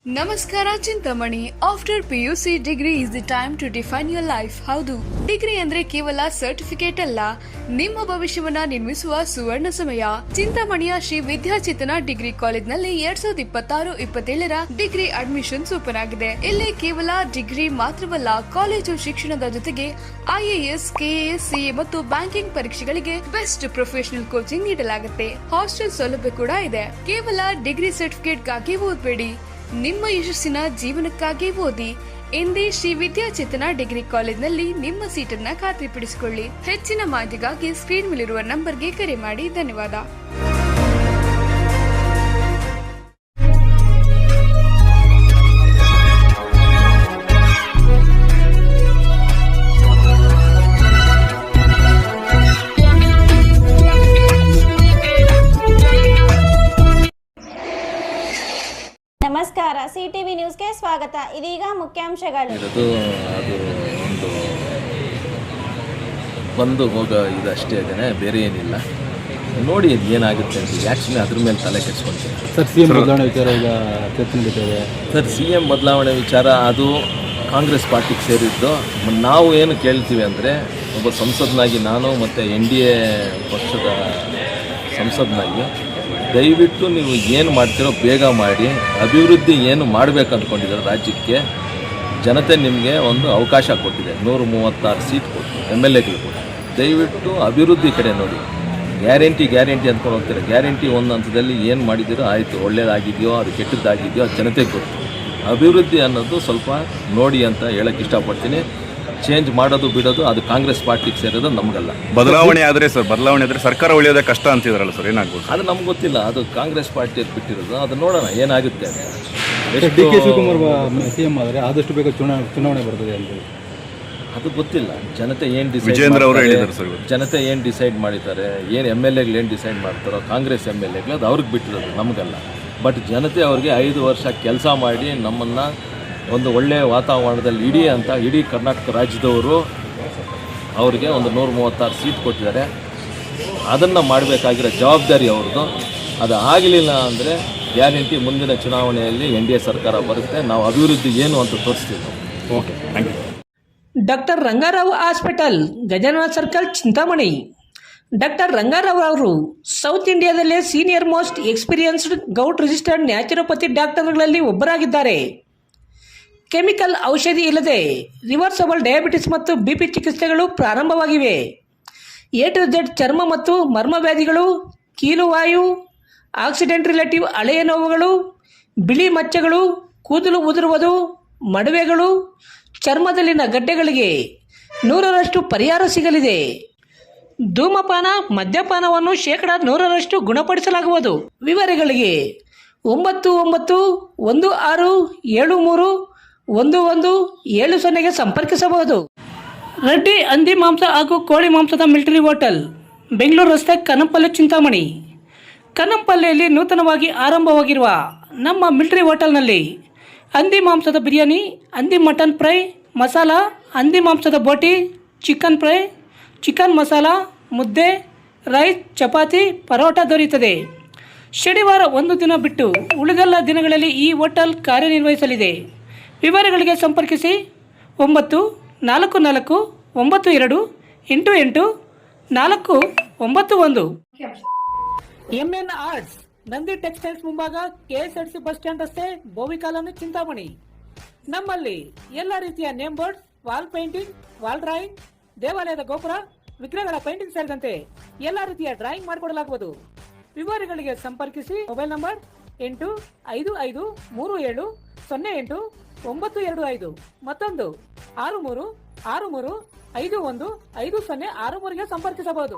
ನಮಸ್ಕಾರ Chintamani. After PUC degree is the time to define your life. ಹೌದು, degree ಅಂದ್ರೆ ಕೇವಲ ಸರ್ಟಿಫಿಕೇಟ್ ಅಲ್ಲ, ನಿಮ್ಮ ಭವಿಷ್ಯವನ್ನ ನಿರ್ಮಿಸುವ ಸುವರ್ಣ ಸಮಯ. ಚಿಂತಾಮಣಿಯ ಶ್ರೀ ವಿದ್ಯಾಚೇತನ ಡಿಗ್ರಿ ಕಾಲೇಜ್ನಲ್ಲಿ 2026-27 ಡಿಗ್ರಿ ಅಡ್ಮಿಷನ್ಸ್ ಓಪನ್ ಆಗಿದೆ. ಇಲ್ಲಿ ಕೇವಲ ಡಿಗ್ರಿ ಮಾತ್ರವಲ್ಲ, ಕಾಲೇಜು ಶಿಕ್ಷಣದ ಜೊತೆಗೆ IAS, KAS, CA ಮತ್ತು ಬ್ಯಾಂಕಿಂಗ್ ಪರೀಕ್ಷೆಗಳಿಗೆ ಬೆಸ್ಟ್ ಪ್ರೊಫೆಷನಲ್ ಕೋಚಿಂಗ್ ನೀಡಲಾಗುತ್ತೆ. ಹಾಸ್ಟೆಲ್ ಸೌಲಭ್ಯ ಕೂಡ ಇದೆ. ಕೇವಲ ಡಿಗ್ರಿ ಸರ್ಟಿಫಿಕೇಟ್ಗಾಗಿ ಓದಬೇಡಿ, ನಿಮ್ಮ ಯಶಸ್ಸಿನ ಜೀವನಕ್ಕಾಗಿ ಓದಿ. ಎಂದೇ ಶ್ರೀ ವಿದ್ಯಾಚೇತನ ಡಿಗ್ರಿ ಕಾಲೇಜ್ನಲ್ಲಿ ನಿಮ್ಮ ಸೀಟನ್ನ ಖಾತ್ರಿಪಡಿಸಿಕೊಳ್ಳಿ. ಹೆಚ್ಚಿನ ಮಾಹಿತಿಗಾಗಿ ಸ್ಕ್ರೀನ್ ಮೇಲಿರುವ ನಂಬರ್ಗೆ ಕರೆ ಮಾಡಿ. ಧನ್ಯವಾದ. ನಮಸ್ಕಾರ, CTV ನ್ಯೂಸ್ಗೆ ಸ್ವಾಗತ. ಇದೀಗ ಮುಖ್ಯಾಂಶಗಳು. ಅದು ಒಂದು ಬಂದು ಹೋಗೋ ಇದಷ್ಟೇ ಅದೇನೆ, ಬೇರೆ ಏನಿಲ್ಲ. ನೋಡಿ ಅದು ಏನಾಗುತ್ತೆ ಅಂತ. ಯಾಕೆ ಅದ್ರ ಮೇಲೆ ತಲೆ ಕೆಡಿಸ್ಕೊಳ್ತೀನಿ ಸರ್. CM ಬದಲಾವಣೆ ವಿಚಾರ ಈಗ ಚರ್ಚೆ ನಡೀತದೆ ಸರ್. CM ಬದಲಾವಣೆ ವಿಚಾರ ಅದು ಕಾಂಗ್ರೆಸ್ ಪಾರ್ಟಿಗೆ ಸೇರಿದ್ದು. ನಾವು ಏನು ಕೇಳ್ತೀವಿ ಅಂದರೆ, ಒಬ್ಬ ಸಂಸದನಾಗಿ ನಾನು ಮತ್ತು NDA ಪಕ್ಷದ ಸಂಸದನಾಗಿ ದಯವಿಟ್ಟು ನೀವು ಏನು ಮಾಡ್ತೀರೋ ಬೇಗ ಮಾಡಿ. ಅಭಿವೃದ್ಧಿ ಏನು ಮಾಡಬೇಕು ಅಂದ್ಕೊಂಡಿದ್ದಾರೆ ರಾಜ್ಯಕ್ಕೆ, ಜನತೆ ನಿಮಗೆ ಒಂದು ಅವಕಾಶ ಕೊಟ್ಟಿದೆ. 136 ಸೀಟ್ ಕೊಟ್ಟು MLAಗಳು ಕೊಟ್ಟು, ದಯವಿಟ್ಟು ಅಭಿವೃದ್ಧಿ ಕಡೆ ನೋಡಿ. ಗ್ಯಾರಂಟಿ ಅಂದ್ಕೊಂಡು ಹೋಗ್ತಾರೆ. ಗ್ಯಾರಂಟಿ ಒಂದು ಹಂತದಲ್ಲಿ ಏನು ಮಾಡಿದ್ದೀರೋ ಆಯಿತು, ಒಳ್ಳೆಯದಾಗಿದೆಯೋ ಅದು ಕೆಟ್ಟದ್ದಾಗಿದೆಯೋ ಅದು ಜನತೆಗೆ ಗೊತ್ತು. ಅಭಿವೃದ್ಧಿ ಅನ್ನೋದು ಸ್ವಲ್ಪ ನೋಡಿ ಅಂತ ಹೇಳೋಕ್ಕೆ ಇಷ್ಟಪಡ್ತೀನಿ. ಚೇಂಜ್ ಮಾಡೋದು ಬಿಡೋದು ಅದು ಕಾಂಗ್ರೆಸ್ ಪಾರ್ಟಿಗೆ ಸೇರೋದು, ನಮಗಲ್ಲ. ಬದಲಾವಣೆ ಆದರೆ ಸರ್ಕಾರ ಉಳಿಯೋದೇ ಕಷ್ಟ ಅಂತಿದಾರಲ್ಲ ಸರ್, ಏನಾಗ್ಬೋದು? ಅದು ನಮ್ಗೆ ಗೊತ್ತಿಲ್ಲ, ಅದು ಕಾಂಗ್ರೆಸ್ ಪಾರ್ಟಿಯಲ್ಲಿ ಬಿಟ್ಟಿರೋದು. ಅದು ನೋಡೋಣ ಏನಾಗುತ್ತೆ ಅಂತ. DK ಶಿವಕುಮಾರ್ CM ಆದರೆ ಆದಷ್ಟು ಬೇಗ ಚುನಾವಣೆ ಬರ್ತದೆ ಅಂತ ಅದು ಗೊತ್ತಿಲ್ಲ. ಜನತೆ ಏನು ವಿಜೇಂದ್ರ ಅವರು ಹೇಳಿದ್ದಾರೆ ಸರ್. ಜನತೆ ಏನು ಡಿಸೈಡ್ ಮಾಡಿದ್ದಾರೆ, ಏನು MLAಗಳು ಏನು ಡಿಸೈಡ್ ಮಾಡ್ತಾರೋ, ಕಾಂಗ್ರೆಸ್ MLAಗಳು ಅದು ಅವ್ರಿಗೆ ಬಿಟ್ಟಿರೋದು, ನಮಗಲ್ಲ. ಬಟ್ ಜನತೆ ಅವ್ರಿಗೆ 5 ವರ್ಷ ಕೆಲಸ ಮಾಡಿ ನಮ್ಮನ್ನು ಒಂದು ಒಳ್ಳೆಯ ವಾತಾವರಣದಲ್ಲಿ ಇಡೀ ಕರ್ನಾಟಕ ರಾಜ್ಯದವರು ಅವರಿಗೆ ಒಂದು 136 ಸೀಟ್ ಕೊಟ್ಟಿದ್ದಾರೆ. ಅದನ್ನು ಮಾಡಬೇಕಾಗಿರೋ ಜವಾಬ್ದಾರಿ ಅವ್ರದ್ದು. ಅದು ಆಗಲಿಲ್ಲ ಅಂದರೆ ಗ್ಯಾರಂಟಿ ಮುಂದಿನ ಚುನಾವಣೆಯಲ್ಲಿ NDA ಸರ್ಕಾರ ಬರುತ್ತೆ. ನಾವು ಅಭಿವೃದ್ಧಿ ಏನು ಅಂತ ತೋರಿಸ್ತೀವಿ. Okay, thank you. Doctor Rangarao hospital, Gajanana circle, Chintamani. Doctor Rangarao ಅವರು ಸೌತ್ ಇಂಡಿಯಾದಲ್ಲೇ senior most experienced govt registered naturopathy ಡಾಕ್ಟರ್ಗಳಲ್ಲಿ ಒಬ್ಬರಾಗಿದ್ದಾರೆ. ಕೆಮಿಕಲ್ ಔಷಧಿ ಇಲ್ಲದೆ ರಿವರ್ಸಬಲ್ ಡಯಾಬಿಟಿಸ್ ಮತ್ತು BP ಚಿಕಿತ್ಸೆಗಳು ಪ್ರಾರಂಭವಾಗಿವೆ. A to Z ಚರ್ಮ ಮತ್ತು ಮರ್ಮವ್ಯಾಧಿಗಳು, ಕೀಲುವಾಯು, ಆಕ್ಸಿಡೆಂಟ್ ರಿಲೇಟಿವ್ ಹಳೆಯ ನೋವುಗಳು, ಬಿಳಿ ಮಚ್ಚೆಗಳು, ಕೂದಲು ಉದುರುವುದು, ಮಡುವೆಗಳು, ಚರ್ಮದಲ್ಲಿನ ಗಡ್ಡೆಗಳಿಗೆ 100% ಪರಿಹಾರ ಸಿಗಲಿದೆ. ಧೂಮಪಾನ, ಮದ್ಯಪಾನವನ್ನು 100% ಗುಣಪಡಿಸಲಾಗುವುದು. ವಿವರಗಳಿಗೆ 9916731170 ಸಂಪರ್ಕಿಸಬಹುದು. ರೆಡ್ಡಿ ಹಂದಿ ಮಾಂಸ ಹಾಗೂ ಕೋಳಿ ಮಾಂಸದ ಮಿಲಿಟರಿ ಹೋಟೆಲ್, ಬೆಂಗಳೂರು ರಸ್ತೆ, ಕನ್ನಂಪಲ್ಲೆ, ಚಿಂತಾಮಣಿ. ಕನ್ನಂಪಲ್ಲೆಯಲ್ಲಿ ನೂತನವಾಗಿ ಆರಂಭವಾಗಿರುವ ನಮ್ಮ ಮಿಲಿಟರಿ ಹೋಟೆಲ್ನಲ್ಲಿ ಹಂದಿ ಮಾಂಸದ ಬಿರಿಯಾನಿ, ಹಂದಿ ಮಟನ್ ಫ್ರೈ ಮಸಾಲ, ಹಂದಿ ಮಾಂಸದ ಬೋಟಿ, ಚಿಕನ್ ಫ್ರೈ, ಚಿಕನ್ ಮಸಾಲ, ಮುದ್ದೆ, ರೈಸ್, ಚಪಾತಿ, ಪರೋಟ ದೊರೆಯುತ್ತದೆ. ಶನಿವಾರ ಒಂದು ದಿನ ಬಿಟ್ಟು ಉಳಿದೆಲ್ಲ ದಿನಗಳಲ್ಲಿ ಈ ಹೋಟೆಲ್ ಕಾರ್ಯನಿರ್ವಹಿಸಲಿದೆ. ವಿವರಗಳಿಗೆ ಸಂಪರ್ಕಿಸಿ 9492889491. MN ಆರ್ಟ್ಸ್, ನಂದಿ ಟೆಕ್ಸ್ಟೈಲ್ಸ್ ಮುಂಭಾಗ, KSRTC ಬಸ್ ಸ್ಟ್ಯಾಂಡ್ ರಸ್ತೆ, ಬೋವಿ ಕಾಲೋನಿ, ಚಿಂತಾಮಣಿ. ನಮ್ಮಲ್ಲಿ ಎಲ್ಲ ರೀತಿಯ name board, wall painting, wall drawing, ದೇವಾಲಯದ ಗೋಪುರ, ವಿಗ್ರಹಗಳ ಪೇಂಟಿಂಗ್ ಸೇರಿದಂತೆ ಎಲ್ಲ ರೀತಿಯ ಡ್ರಾಯಿಂಗ್ ಮಾಡಿಕೊಡಲಾಗುವುದು. ವಿವರಗಳಿಗೆ ಸಂಪರ್ಕಿಸಿ. ಮೊಬೈಲ್ ನಂಬರ್ 8553708925, ಮತ್ತೊಂದು 6363515063ಗೆ ಸಂಪರ್ಕಿಸಬಹುದು.